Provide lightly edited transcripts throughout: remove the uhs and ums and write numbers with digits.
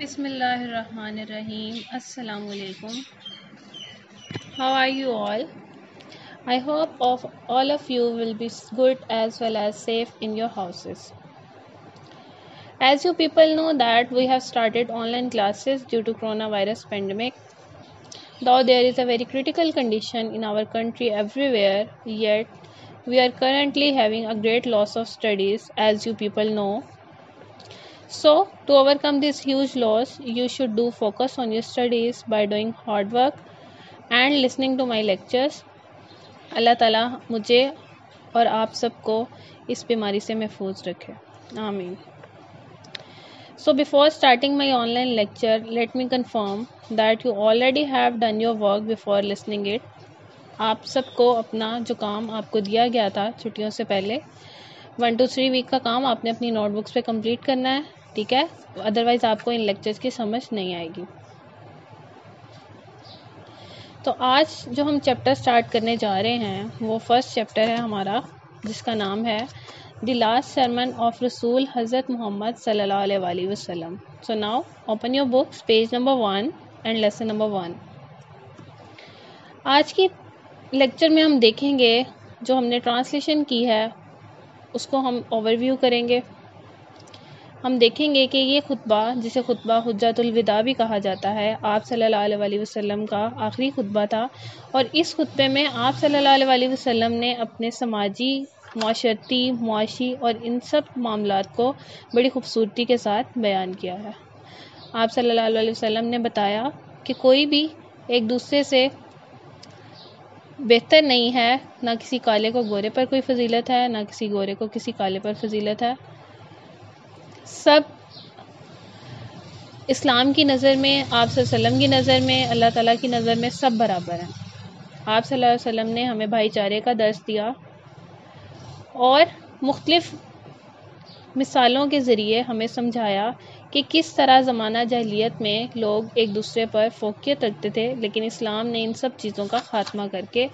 Bismillahirrahmanirrahim. Assalamu alaikum. How are you all? I hope all of you will be good as well as safe in your houses. As you people know that we have started online classes due to coronavirus pandemic. Though there is a very critical condition in our country everywhere, yet we are currently having a great loss of studies, as you people know. So, to overcome this huge loss, you should do focus on your studies by doing hard work and listening to my lectures. अल्लाह ताला मुझे और आप सबको इस बीमारी से महफूज रखे, आमीन. So before starting my online lecture, let me confirm that you already have done your work before listening it. आप सबको अपना जो काम आपको दिया गया था छुट्टियों से पहले 1 to 3 वीक का काम आपने अपनी नोटबुक्स पे कंप्लीट करना है, ठीक है. अदरवाइज़ आपको इन लेक्चर्स की समझ नहीं आएगी. तो आज जो हम चैप्टर स्टार्ट करने जा रहे हैं वो फर्स्ट चैप्टर है हमारा, जिसका नाम है द लास्ट सरमन ऑफ रसूल हज़रत मोहम्मद सल्लल्लाहु अलैहि वसल्लम. So now open your books, page number 1 and lesson number 1. आज की लेक्चर में हम देखेंगे जो हमने ट्रांसलेशन की है उसको हम ओवरव्यू करेंगे. हम देखेंगे कि ये खुतबा, जिसे खुतबा हुज्जतुल विदा भी कहा जाता है, आप सल्लल्लाहु अलैहि वसल्लम का आखिरी खुतबा था. और इस खुतबे में आप सल्लल्लाहु अलैहि वसल्लम ने अपने समाजी, माशरती, मुआशी और इन सब मामलात को बड़ी खूबसूरती के साथ बयान किया है. आप सल्लल्लाहु अलैहि वसल्लम ने बताया कि कोई भी एक दूसरे से बेहतर नहीं है, ना किसी काले को गोरे पर कोई फजीलत है, ना किसी गोरे को किसी काले पर फजीलत है. सब इस्लाम की नज़र में, आप सल्लल्लाहु अलैहि वसल्लम की नज़र में, अल्लाह ताला की नज़र में सब बराबर हैं. आप सल्लल्लाहु अलैहि वसल्लम ने हमें भाईचारे का दर्स दिया और मुख्तलिफ मिसालों के ज़रिए हमें समझाया कि किस तरह ज़माना जाहिलियत में लोग एक दूसरे पर फोकियत रखते थे, लेकिन इस्लाम ने इन सब चीज़ों का ख़ात्मा करके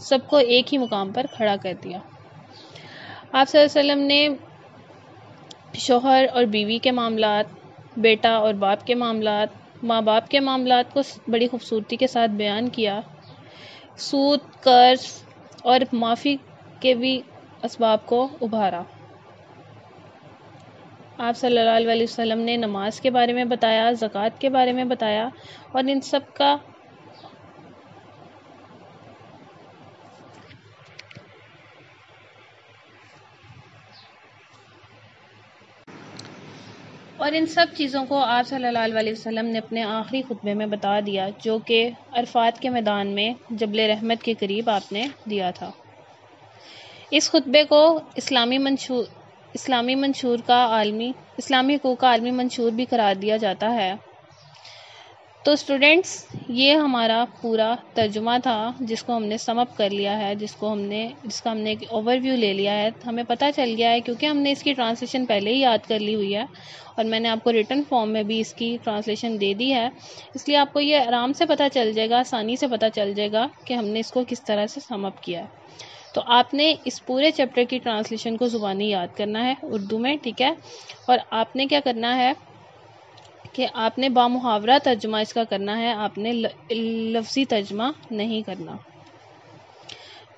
सबको एक ही मुकाम पर खड़ा कर दिया. आप सल्लल्लाहु अलैहि वसल्लम ने शोहर और बीवी के मामलात, बेटा और बाप के मामलात, माँ बाप के मामलात को बड़ी खूबसूरती के साथ बयान किया. सूद, कर्ज और माफ़ी के भी असबाब को उभारा. आप सल्लल्लाहु अलैहि वसल्लम ने नमाज के बारे में बताया, ज़कात के बारे में बताया और इन सब का और इन सब चीज़ों को आप सल्लल्लाहु अलैहि वसल्लम ने अपने आखिरी खुतबे में बता दिया, जो कि अरफात के मैदान में जबल रहमत के करीब आपने दिया था. इस खुतबे को इस्लामी हकूक़ का आलमी मंशूर भी करार दिया जाता है. तो स्टूडेंट्स, ये हमारा पूरा तर्जुमा था जिसको हमने सम अप कर लिया है, जिसका हमने एक ओवरव्यू ले लिया है. हमें पता चल गया है क्योंकि हमने इसकी ट्रांसलेशन पहले ही याद कर ली हुई है और मैंने आपको रिटन फॉर्म में भी इसकी ट्रांसलेशन दे दी है, इसलिए आपको ये आराम से पता चल जाएगा, आसानी से पता चल जाएगा कि हमने इसको किस तरह से सम अप किया है. तो आपने इस पूरे चैप्टर की ट्रांसलेशन को ज़ुबानी याद करना है उर्दू में, ठीक है. और आपने क्या करना है कि आपने बामुहावरा तर्जुमा इसका करना है, आपने लफ्ज़ी तर्जुमा नहीं करना.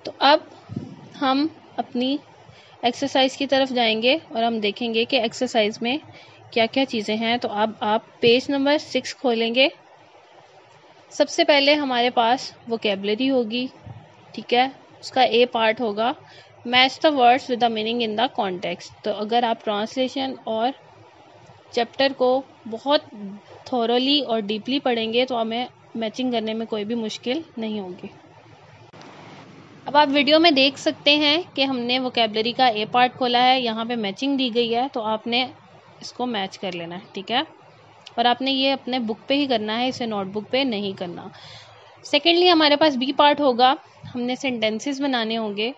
तो अब हम अपनी एक्सरसाइज की तरफ जाएंगे और हम देखेंगे कि एक्सरसाइज में क्या क्या चीज़ें हैं. तो अब आप पेज नंबर 6 खोलेंगे. सबसे पहले हमारे पास वोकेबलरी होगी, ठीक है. उसका ए पार्ट होगा match the words with the meaning in the context. तो अगर आप ट्रांसलेशन और चैप्टर को बहुत थोरोली और डीपली पढ़ेंगे तो हमें मैचिंग करने में कोई भी मुश्किल नहीं होगी. अब आप वीडियो में देख सकते हैं कि हमने वोकेबलरी का ए पार्ट खोला है, यहाँ पे मैचिंग दी गई है, तो आपने इसको मैच कर लेना है, ठीक है. और आपने ये अपने बुक पे ही करना है, इसे नोटबुक पे नहीं करना. सेकेंडली हमारे पास बी पार्ट होगा, हमने सेंटेंसेस बनाने होंगे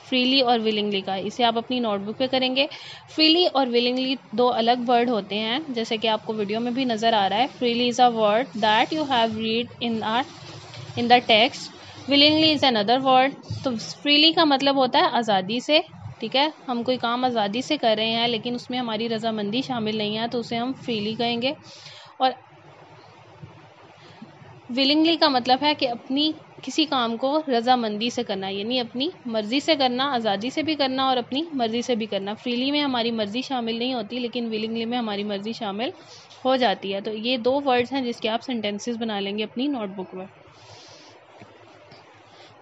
फ्रीली और विलिंगली का. इसे आप अपनी नोटबुक पे करेंगे. फ्रीली और विलिंगली दो अलग वर्ड होते हैं, जैसे कि आपको वीडियो में भी नज़र आ रहा है. Freely is a word that you have read in the text. Willingly is another word. तो फ्रीली का मतलब होता है आज़ादी से, ठीक है. हम कोई काम आज़ादी से कर रहे हैं लेकिन उसमें हमारी रजामंदी शामिल नहीं है तो उसे हम फ्रीली कहेंगे. और विलिंगली का मतलब है कि अपनी किसी काम को रजामंदी से करना, यानी अपनी मर्जी से करना, आज़ादी से भी करना और अपनी मर्जी से भी करना। फ्रीली में हमारी मर्जी शामिल नहीं होती, लेकिन विलिंगली में हमारी मर्जी शामिल हो जाती है। तो ये 2 वर्ड्स हैं जिसके आप सेंटेंसेस बना लेंगे अपनी नोटबुक में।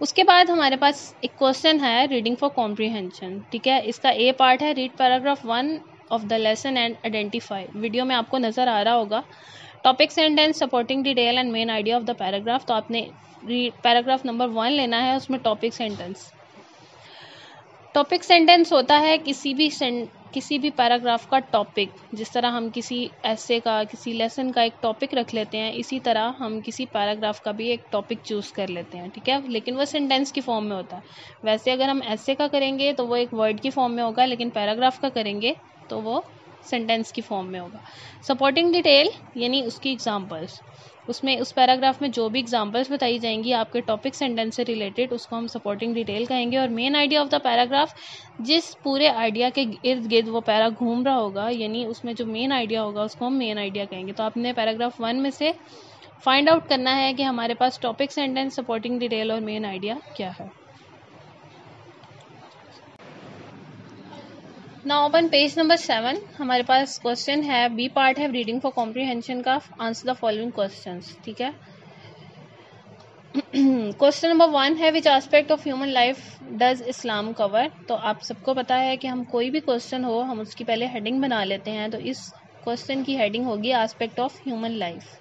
उसके बाद हमारे पास एक क्वेश्चन है रीडिंग फॉर कॉम्प्रीहेंशन, ठीक है। इसका ए पार्ट है read paragraph 1 of the lesson and identify. Video में आपको नज़र आ रहा होगा। Topic sentence supporting detail and main idea of the paragraph. तो आपने पैराग्राफ नंबर 1 लेना है, उसमें टॉपिक सेंटेंस। टॉपिक सेंटेंस होता है किसी भी पैराग्राफ का टॉपिक। जिस तरह हम किसी ऐसे का, किसी लेसन का एक टॉपिक रख लेते हैं, इसी तरह हम किसी पैराग्राफ का भी एक टॉपिक चूज़ कर लेते हैं, ठीक है। लेकिन वो सेंटेंस की फॉर्म में होता है। वैसे अगर हम ऐसे का करेंगे तो वो एक वर्ड की फॉर्म में होगा, लेकिन पैराग्राफ का करेंगे तो वो सेंटेंस की फॉर्म में होगा। सपोर्टिंग डिटेल यानी उसकी एग्जांपल्स, उसमें उस पैराग्राफ में जो भी एग्जांपल्स बताई जाएंगी आपके टॉपिक सेंटेंस से रिलेटेड, उसको हम सपोर्टिंग डिटेल कहेंगे। और main idea of the paragraph, जिस पूरे आइडिया के इर्द गिर्द वो पैरा घूम रहा होगा, यानी उसमें जो मेन आइडिया होगा उसको हम मेन आइडिया कहेंगे। तो आपने पैराग्राफ 1 में से फाइंड आउट करना है कि हमारे पास टॉपिक सेंटेंस, सपोर्टिंग डिटेल और मेन आइडिया क्या है। Now open page number 7। हमारे पास क्वेश्चन है, बी पार्ट है रीडिंग फॉर कॉम्प्रीहेंशन का। आंसर द फॉलोइंग क्वेश्चंस, ठीक है। क्वेश्चन नंबर 1 है which aspect of human life does Islam cover. तो आप सबको पता है कि हम कोई भी क्वेश्चन हो हम उसकी पहले हेडिंग बना लेते हैं। तो इस क्वेश्चन की हेडिंग होगी aspect of human life.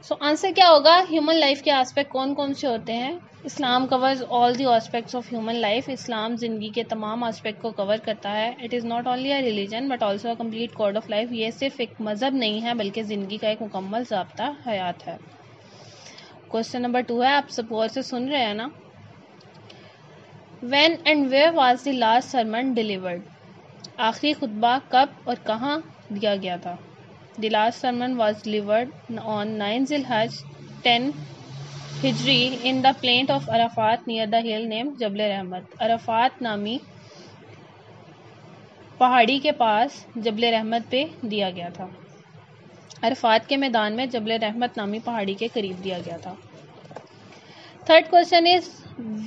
So answer क्या होगा, ह्यूमन लाइफ के एस्पेक्ट कौन कौन से होते हैं। Islam covers all the aspects of human life. Islam जिंदगी के तमाम एस्पेक्ट को कवर करता है। It is not only a religion but also a complete code of life. ये सिर्फ एक मजहब नहीं है बल्कि ज़िंदगी का एक मुकम्मल ज़ाब्ता हयात है। क्वेश्चन नंबर 2 है, आप सब गौर से सुन रहे हैं ना। When and where was the last sermon delivered. आखिरी खुतबा कब और कहाँ दिया गया था। The last sermon was delivered on 9 Zilhaj 10 Hijri in the plain of Arafat near the hill named जबल रहमत। अरफात नामी पहाड़ी के पास जबल रहमत पे दिया गया था। अरफात के मैदान में जबल रहमत नामी पहाड़ी के करीब दिया गया था। Third question is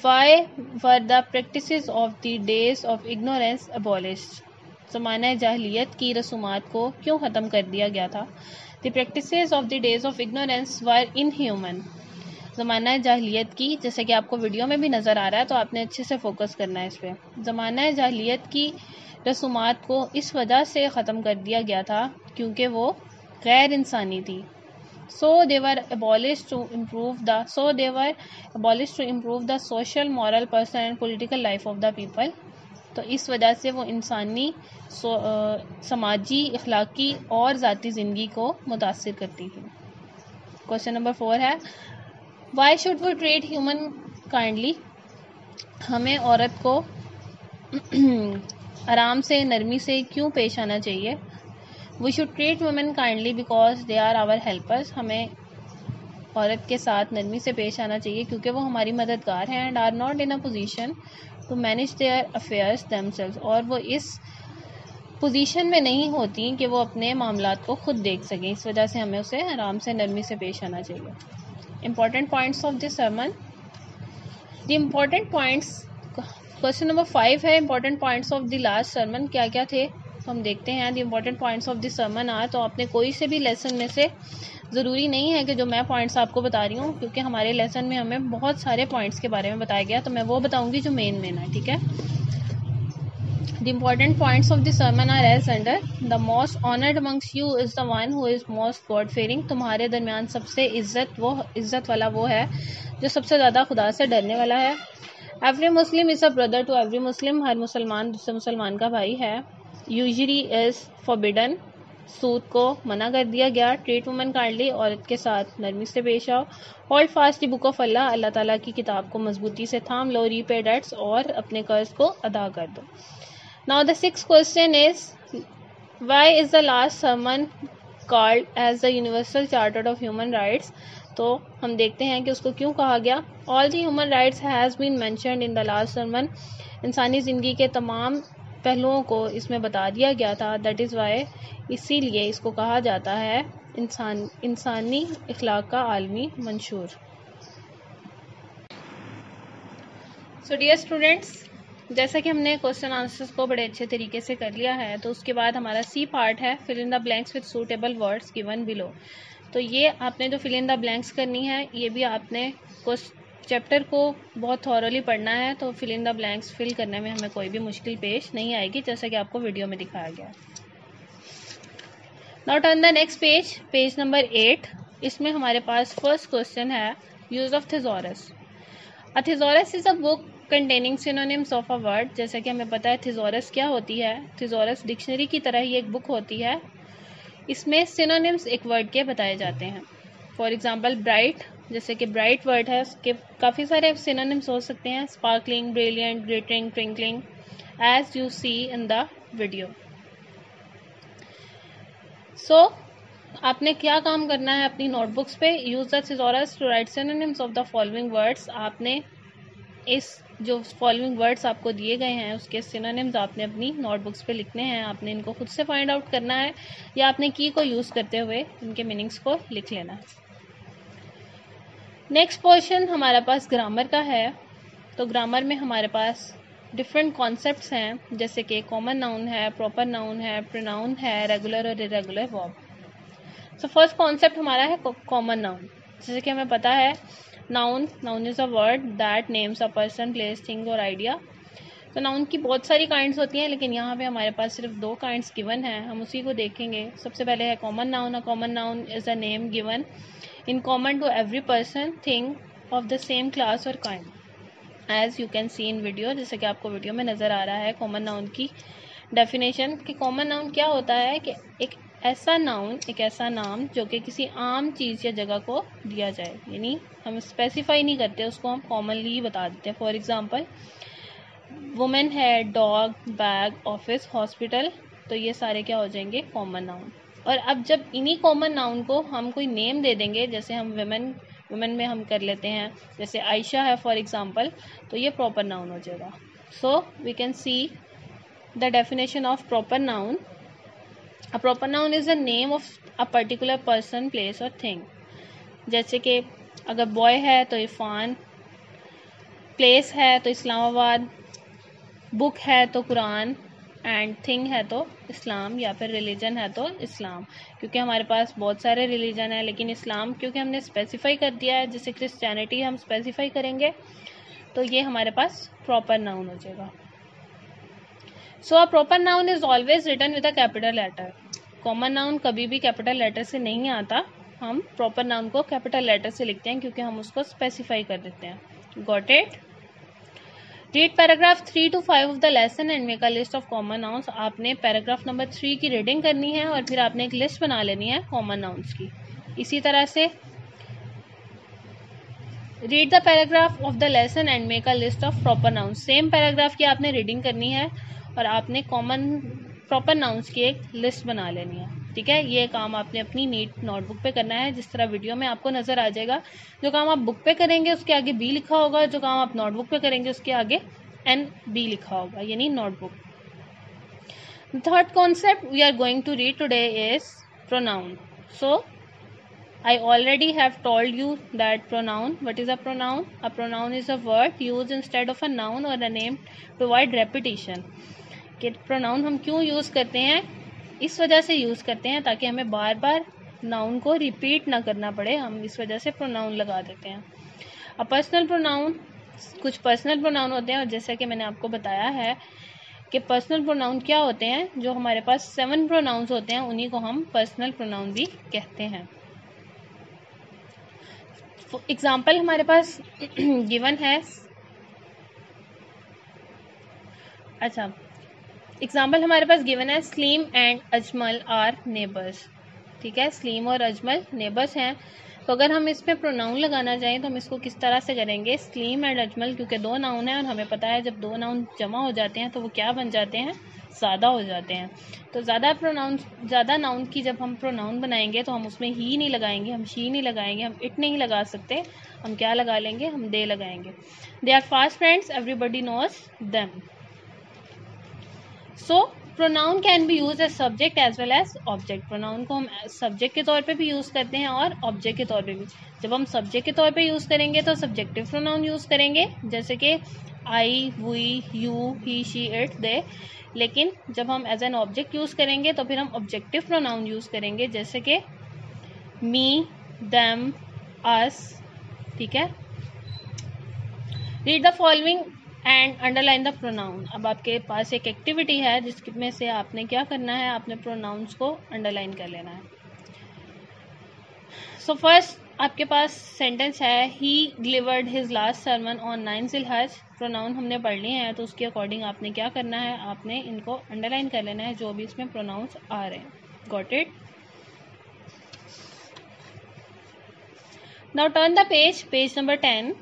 why were the practices of the days of ignorance abolished. ज़माना जाहिलियत की रसूमात को क्यों ख़त्म कर दिया गया था। The practices of the days of ignorance were inhuman. ज़माना जाहिलियत की, जैसे कि आपको वीडियो में भी नज़र आ रहा है, तो आपने अच्छे से फोकस करना है इस पर। ज़माना जाहिलियत की रसूमात को इस वजह से ख़त्म कर दिया गया था क्योंकि वो गैर इंसानी थी। So they were abolished to improve the social, moral, personal and political life of the people। तो इस वजह से वो इंसानी, समाजी, अखलाकी और ज़ाती ज़िंदगी को मुतासिर करती थी। क्वेश्चन नंबर 4 है why should we treat human kindly. हमें औरत को आराम से, नरमी से क्यों पेश आना चाहिए। We should treat women kindly because they are our helpers. हमें औरत के साथ नरमी से पेश आना चाहिए क्योंकि वो हमारी मददगार हैं। And are not in a position to manage their affairs themselves. और वो इस पोजीशन में नहीं होती कि वो अपने मामलात को खुद देख सकें। इस वजह से हमें उसे आराम से, नरमी से पेश आना चाहिए। Important points of this sermon. The important points, question number 5 है important points of the last sermon क्या क्या थे। तो हम देखते हैं the important points of this sermon are. तो आपने कोई से भी लेसन में से, ज़रूरी नहीं है कि जो मैं पॉइंट्स आपको बता रही हूँ, क्योंकि हमारे लेसन में हमें बहुत सारे पॉइंट्स के बारे में बताया गया, तो मैं वो बताऊँगी जो मेन है, ठीक है। The important points of this sermon are as under. The most honoured amongst you is the one who is most God fearing. तुम्हारे दरमियान सबसे इज़्ज़त वाला वो है जो सबसे ज़्यादा खुदा से डरने वाला है। Every Muslim is a brother to every Muslim. हर मुसलमान दूसरे मुसलमान का भाई है। यूजरी इज़ फॉरबिडन। सूद को मना कर दिया गया। Treat women kindly. औरत के साथ नरमी से पेश आओ। Hold fast the book of Allah. Allah ताला की किताब को मजबूती से थाम लो। Repay dates. और अपने कर्ज को अदा कर दो। Now the 6th question is why is the last sermon called as the universal charter of human rights. तो हम देखते हैं कि उसको क्यों कहा गया। All the human rights has been mentioned in the last sermon. इंसानी ज़िंदगी के तमाम पहलुओं को इसमें बता दिया गया था। दैट इज़ वाई, इसीलिए इसको कहा जाता है इंसानी इखलाक का आलमी मंशूर। सो डियर स्टूडेंट्स, जैसा कि हमने क्वेश्चन आंसर्स को बड़े अच्छे तरीके से कर लिया है, तो उसके बाद हमारा सी पार्ट है fill in the blanks with suitable words given below. तो ये आपने जो फिल इन द ब्लैंक्स करनी है, ये भी आपने चैप्टर को बहुत थॉरली पढ़ना है, तो fill in the blanks fill करने में हमें कोई भी मुश्किल पेश नहीं आएगी, जैसा कि आपको वीडियो में दिखाया गया। Now turn the next page, page number 8। इसमें हमारे पास फर्स्ट क्वेश्चन है use of thesaurus. A thesaurus is a book containing synonyms of a word. जैसा कि हमें पता है थिजोरस क्या होती है। थिजोरस डिक्शनरी की तरह ही एक बुक होती है। इसमें सिनोनिम्स एक वर्ड के बताए जाते हैं। फॉर एग्जाम्पल ब्राइट, जैसे कि ब्राइट वर्ड है, उसके काफ़ी सारे सिनोनिम्स हो सकते हैं। Sparkling, brilliant, glittering, twinkling, as you see in the video. So आपने क्या काम करना है अपनी नोटबुक्स पे, use the thesaurus to write synonyms of the following words. आपने इस जो फॉलोइंग वर्ड्स आपको दिए गए हैं उसके सिनोनिम्स आपने अपनी नोटबुक्स पे लिखने हैं। आपने इनको खुद से फाइंड आउट करना है या आपने की को यूज़ करते हुए इनके मीनिंग्स को लिख लेना है। नेक्स्ट पोर्शन हमारे पास ग्रामर का है। तो ग्रामर में हमारे पास डिफरेंट कॉन्सेप्ट्स हैं, जैसे कि कॉमन नाउन है, प्रॉपर नाउन है, प्रोनाउन है, रेगुलर और irregular verb. So first concept हमारा है कॉमन नाउन। जैसे कि हमें पता है noun is a word that names a person, place, thing और आइडिया। तो नाउन की बहुत सारी काइंड्स होती हैं, लेकिन यहाँ पे हमारे पास सिर्फ 2 काइंड्स गिवन हैं, हम उसी को देखेंगे। सबसे पहले है common noun. A common noun is a name given in common to every person, thing of the same class और kind, as you can see in video. जैसे कि आपको वीडियो में नज़र आ रहा है कॉमन नाउन की डेफिनेशन। कि कॉमन नाउन क्या होता है कि एक ऐसा नाम जो कि किसी आम चीज़ या जगह को दिया जाए, यानी हम स्पेसिफाई नहीं करते, उसको हम कॉमनली ही बता देते हैं। फॉर एग्जांपल वुमेन है, डॉग, बैग, ऑफिस, हॉस्पिटल, तो ये सारे क्या हो जाएंगे कॉमन नाउन। और अब जब इन्हीं कॉमन नाउन को हम कोई नेम दे देंगे, जैसे हम वुमेन में हम कर लेते हैं, जैसे आयशा है फॉर एग्जांपल, तो ये प्रॉपर नाउन हो जाएगा। So we can see the definition of proper noun. A proper noun is the name of a particular person, place और thing। जैसे कि अगर बॉय है तो इरफान, प्लेस है तो इस्लामाबाद, बुक है तो कुरान, एंड थिंग है तो इस्लाम, या फिर रिलीजन है तो इस्लाम। क्योंकि हमारे पास बहुत सारे रिलीजन है, लेकिन इस्लाम क्योंकि हमने स्पेसिफाई कर दिया है, जैसे क्रिश्चियनिटी हम स्पेसिफाई करेंगे, तो ये हमारे पास प्रॉपर नाउन हो जाएगा। So a proper noun is always written with a capital letter. Common noun कभी भी कैपिटल लेटर से नहीं आता, हम प्रॉपर नाउन को कैपिटल लेटर से लिखते हैं क्योंकि हम उसको स्पेसिफाई कर देते हैं। Got it? Read paragraph 3 to 5 of the lesson and make a list of common nouns. आपने पैराग्राफ नंबर 3 की रीडिंग करनी है और फिर आपने एक लिस्ट बना लेनी है कॉमन नाउन्स की। इसी तरह से read the paragraph of the lesson and make a list of proper nouns. Same paragraph की आपने रीडिंग करनी है और आपने कॉमन प्रॉपर नाउन्स की एक लिस्ट बना लेनी है। ठीक है, ये काम आपने अपनी नीट नोटबुक पे करना है, जिस तरह वीडियो में आपको नज़र आ जाएगा। जो काम आप बुक पे करेंगे उसके आगे बी लिखा होगा, जो काम आप नोटबुक पे करेंगे उसके आगे NB लिखा होगा, यानी notebook. Third concept we are going to read today is pronoun. So I already have told you that pronoun. What is a pronoun? A pronoun is a word used instead of a noun or a name to avoid repetition. कि pronoun हम क्यों use करते हैं? इस वजह से use करते हैं ताकि हमें बार बार नाउन को रिपीट ना करना पड़े, हम इस वजह से प्रोनाउन लगा देते हैं। अब पर्सनल प्रोनाउन, कुछ पर्सनल प्रोनाउन होते हैं, और जैसा कि मैंने आपको बताया है कि पर्सनल प्रोनाउन क्या होते हैं, जो हमारे पास 7 प्रोनाउंस होते हैं उन्हीं को हम पर्सनल प्रोनाउन भी कहते हैं। एग्जाम्पल हमारे पास गिवन है। अच्छा, एग्जाम्पल हमारे पास गिवन है Salim and Ajmal are neighbours. ठीक है, सलीम और अजमल नेबर्स हैं। तो अगर हम इसमें प्रोनाउन लगाना चाहें तो हम इसको किस तरह से करेंगे? सलीम एंड अजमल, क्योंकि 2 नाउन है और हमें पता है जब 2 नाउन जमा हो जाते हैं तो वो क्या बन जाते हैं? ज़्यादा हो जाते हैं। तो ज़्यादा नाउन की जब हम प्रोनाउन बनाएंगे तो हम उसमें ही नहीं लगाएंगे, हम शी नहीं लगाएंगे, हम इट नहीं लगा सकते, हम क्या लगा लेंगे? हम दे लगाएंगे। They are fast friends, everybody knows them. So pronoun can be use as subject as well as object. Pronoun को हम सब्जेक्ट के तौर पे भी यूज़ करते हैं और ऑब्जेक्ट के तौर पे भी। जब हम सब्जेक्ट के तौर पे यूज़ करेंगे तो सब्जेक्टिव प्रोनाउन यूज़ करेंगे, जैसे कि I, we, you, he, she, it, they. लेकिन जब हम एज एन ऑब्जेक्ट यूज़ करेंगे तो फिर हम ऑब्जेक्टिव प्रोनाउन यूज़ करेंगे, जैसे कि मी, देम, अस। ठीक है। Read the following and underline the pronoun. अब आपके पास एक एक्टिविटी है जिसमें से आपने क्या करना है, आपने प्रोनाउंस को अंडरलाइन कर लेना है। सो फर्स्ट आपके पास सेंटेंस है, he delivered his last sermon on 9 Zilhaj. Pronoun हमने पढ़ लिए हैं तो उसके अकॉर्डिंग आपने क्या करना है, आपने इनको अंडरलाइन कर लेना है जो भी इसमें प्रोनाउंस आ रहे हैं। Got it? Now turn the page, page number 10.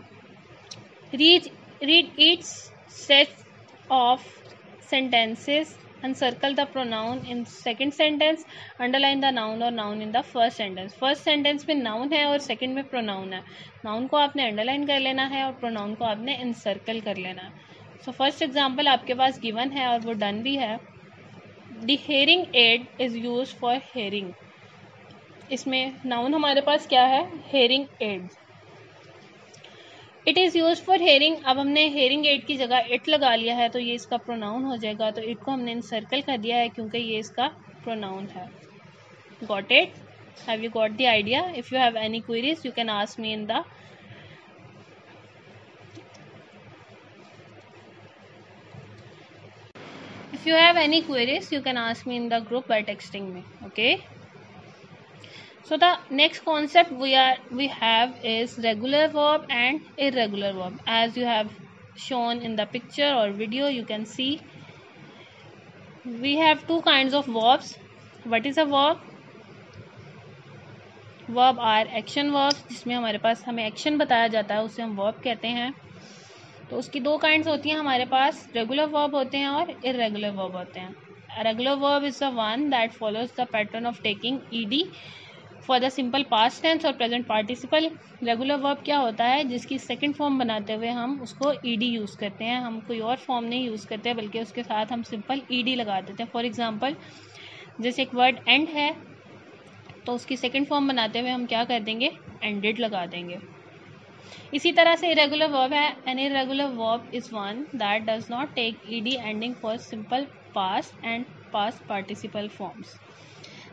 Read each set of sentences and circle the pronoun in second sentence. Underline the noun or noun in the first sentence. First sentence में noun है और second में pronoun है। noun को आपने underline कर लेना है और pronoun को आपने encircle कर लेना है। So first example आपके पास given है और वो done भी है। The hearing aid is used for hearing. इसमें noun हमारे पास क्या है, hearing aid. It is use for hearing. अब हमने हेयरिंग एड की जगह इट लगा लिया है तो ये इसका प्रोनाउन हो जाएगा, तो इट को हमने इनसर्कल कर दिया है क्योंकि ये इसका प्रोनाउन है। Got it? Have you got the idea? If you have any queries you can ask me in the group by texting me. Okay, so the next concept we have is regular verb and irregular verb. As you have shown in the picture or video, you can see we have two kinds of verbs. What is a verb? Verb are action verbs, जिसमें हमारे पास हमें action बताया जाता है, उसे हम verb कहते हैं। तो उसकी दो काइंड्स होती हैं हमारे पास, रेगुलर वर्ब होते हैं और इरेगुलर वर्ब होते हैं। Regular verb is the one that follows the pattern of taking ED for the simple past tense और प्रेजेंट पार्टिसिपल। रेगुलर वर्ब क्या होता है, जिसकी सेकंड फॉर्म बनाते हुए हम उसको ईडी यूज़ करते हैं, हम कोई और फॉर्म नहीं यूज़ करते बल्कि उसके साथ हम सिंपल ईडी लगा देते हैं। फॉर एग्जांपल, जैसे एक वर्ड एंड है तो उसकी सेकंड फॉर्म बनाते हुए हम क्या कर देंगे, एंडेड लगा देंगे। इसी तरह से इरेगुलर वर्ब है, an irregular verb is one that does not take ED ending for simple past and past participle forms.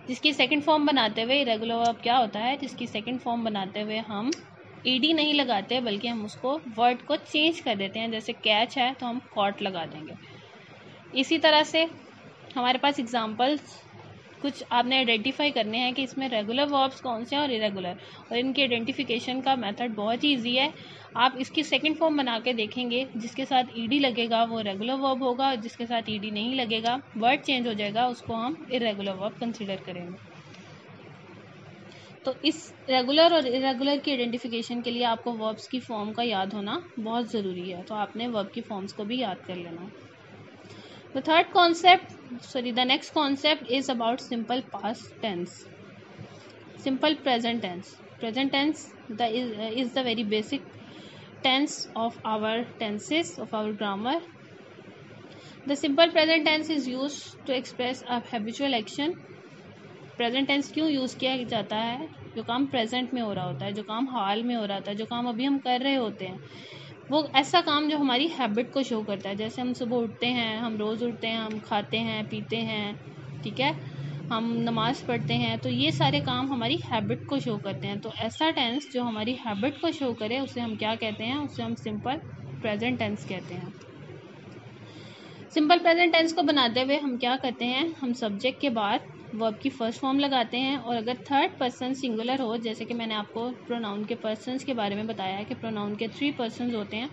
जिसकी सेकंड फॉर्म बनाते हुए, इरेगुलर वर्ब क्या होता है, जिसकी सेकंड फॉर्म बनाते हुए हम ईडी नहीं लगाते बल्कि हम उसको वर्ड को चेंज कर देते हैं। जैसे कैच है तो हम कॉट लगा देंगे। इसी तरह से हमारे पास एग्जाम्पल्स कुछ आपने आइडेंटिफाई करने हैं कि इसमें रेगुलर वर्ब्स कौन से हैं और इरेगुलर, और इनके आइडेंटिफिकेशन का मेथड बहुत ही ईजी है। आप इसकी सेकंड फॉर्म बना के देखेंगे, जिसके साथ ईडी लगेगा वो रेगुलर वर्ब होगा, जिसके साथ ईडी नहीं लगेगा वर्ड चेंज हो जाएगा, उसको हम इरेगुलर वर्ब कंसिडर करेंगे। तो इस रेगुलर और इरेगुलर की आइडेंटिफिकेशन के लिए आपको वर्ब्स की फॉर्म का याद होना बहुत ज़रूरी है, तो आपने वर्ब की फॉर्म्स को भी याद कर लेना। The next concept is about simple past tense. Simple present tense. Present tense is the very basic tense of our tenses, of our grammar. The simple present tense is used to express a habitual action. Present tense क्यों use किया जाता है? जो काम present में हो रहा होता है, जो काम हाल में हो रहा होता है, जो काम अभी हम कर रहे होते हैं, वो ऐसा काम जो हमारी हैबिट को शो करता है। जैसे हम सुबह उठते हैं, हम रोज़ उठते हैं, हम खाते हैं, पीते हैं, ठीक है, हम नमाज़ पढ़ते हैं, तो ये सारे काम हमारी हैबिट को शो करते हैं। तो ऐसा टेंस जो हमारी हैबिट को शो करे उसे हम क्या कहते हैं, उसे हम सिंपल प्रेजेंट टेंस कहते हैं। सिंपल प्रेजेंट टेंस को बनाते हुए हम क्या करते हैं, हम सब्जेक्ट के बाद वर्ब की फर्स्ट फॉर्म लगाते हैं, और अगर थर्ड पर्सन सिंगुलर हो, जैसे कि मैंने आपको प्रोनाउन के पर्सन्स के बारे में बताया है कि प्रोनाउन के 3 पर्सन्स होते हैं,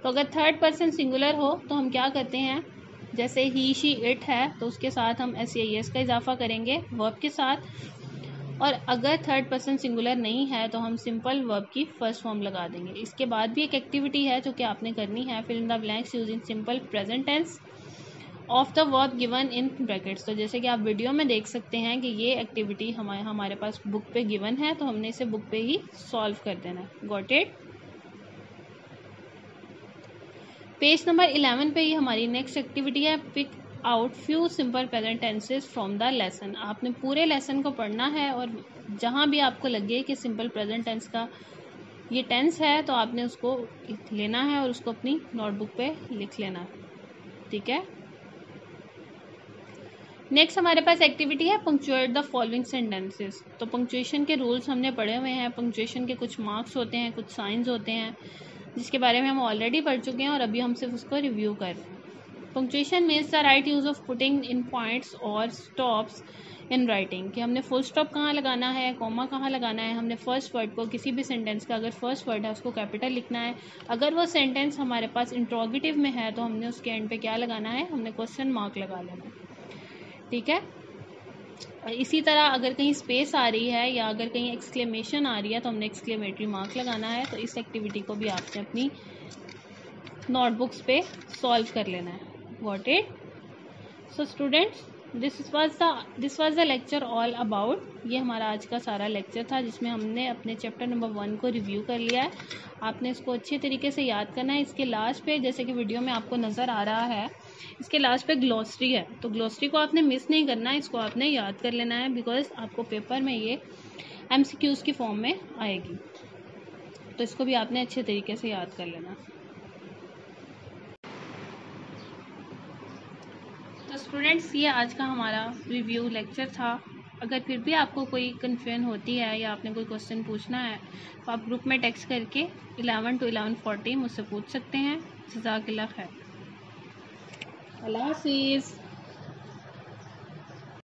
तो अगर थर्ड पर्सन सिंगुलर हो तो हम क्या करते हैं, जैसे ही, शी, इट है तो उसके साथ हम एस का इजाफा करेंगे वर्ब के साथ, और अगर थर्ड पर्सन सिंगुलर नहीं है तो हम सिंपल वर्ब की फर्स्ट फॉर्म लगा देंगे। इसके बाद भी एक एक्टिविटी है जो कि आपने करनी है, fill in the blanks using simple present tense of the verb given in brackets. तो जैसे कि आप वीडियो में देख सकते हैं कि ये एक्टिविटी हमारे पास बुक पे गिवन है, तो हमने इसे बुक पे ही सॉल्व कर देना है। Got it? पेज नंबर 11 पे ही हमारी नेक्स्ट एक्टिविटी है, pick out few simple present tenses from the lesson. आपने पूरे लेसन को पढ़ना है और जहाँ भी आपको लगे कि सिंपल प्रेजेंट टेंस का ये टेंस है तो आपने उसको लेना है और उसको अपनी नोटबुक पे लिख लेना है, ठीक है। नेक्स्ट हमारे पास एक्टिविटी है पंक्चुएट द फॉलोइंग सेंटेंसेस। तो पंक्चुएशन के रूल्स हमने पढ़े हुए हैं। पंक्चुएशन के कुछ मार्क्स होते हैं, कुछ साइंस होते हैं, जिसके बारे में हम ऑलरेडी पढ़ चुके हैं और अभी हम सिर्फ उसको रिव्यू कर रहे हैं। Punctuation means the right use of putting in points और स्टॉप्स इन राइटिंग, कि हमने फुल स्टॉप कहाँ लगाना है, कॉमा कहाँ लगाना है। हमने फर्स्ट वर्ड को, किसी भी सेंटेंस का अगर फर्स्ट वर्ड है उसको कैपिटल लिखना है। अगर वो सेंटेंस हमारे पास इंट्रोगेटिव में है तो हमने उसके एंड पे क्या लगाना है, हमने क्वेश्चन मार्क लगा लेना, ठीक है। इसी तरह अगर कहीं स्पेस आ रही है या अगर कहीं एक्सक्लेमेशन आ रही है तो हमने एक्सक्लेमेटरी मार्क लगाना है। तो इस एक्टिविटी को भी आपने अपनी नोटबुक्स पे सॉल्व कर लेना है। Got it? So students, this was the lecture all about. ये हमारा आज का सारा लेक्चर था जिसमें हमने अपने चैप्टर नंबर 1 को रिव्यू कर लिया है। आपने इसको अच्छे तरीके से याद करना है। इसके लास्ट पे, जैसे कि वीडियो में आपको नज़र आ रहा है, इसके लास्ट पे ग्लॉसरी है, तो ग्लॉसरी को आपने मिस नहीं करना है, इसको आपने याद कर लेना है, बिकॉज आपको पेपर में ये MCQs की फॉर्म में आएगी। तो इसको भी आपने अच्छे तरीके से याद कर लेना। तो स्टूडेंट्स, ये आज का हमारा रिव्यू लेक्चर था। अगर फिर भी आपको कोई कन्फ्यूजन होती है या आपने कोई क्वेश्चन पूछना है तो आप ग्रुप में टेक्स्ट करके 11 to 11:40 मुझसे पूछ सकते हैं। जज़ाकल्लाह खैर। अल्लाह हाफ़िज़।